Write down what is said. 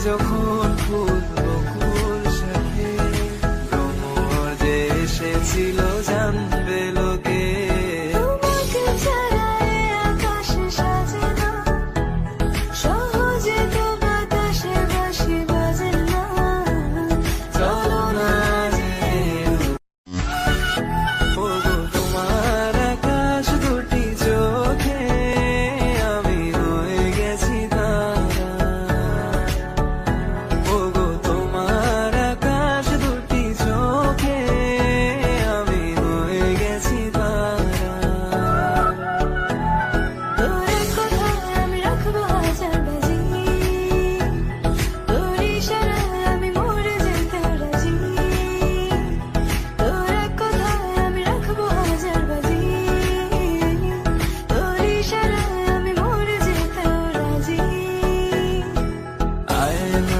যখন ফুল বকুল শাখে ভ্রমর যে এসেছিল জানবে লোকে। তোমাকে ছাড়া এ আকাশ সাজে না, সহজে তো বাতাসে বাঁশি বাজে না। চলো না যে ওগো তোমার আকাশ দুটি চোখে আমি হয়ে গেছি তারা। ওগো তোমার আকাশ দুটি চোখে আমি হয়ে গেছি তারা। তোর কথায় আমি রাখবো হাজার বাজি, তোর ইশারায় আমি মরে যেতে রাজি। তোর কথায় আমি রাখবো হাজার বাজি, তোর ইশারায় আমি মরে যেতে রাজি। আয়না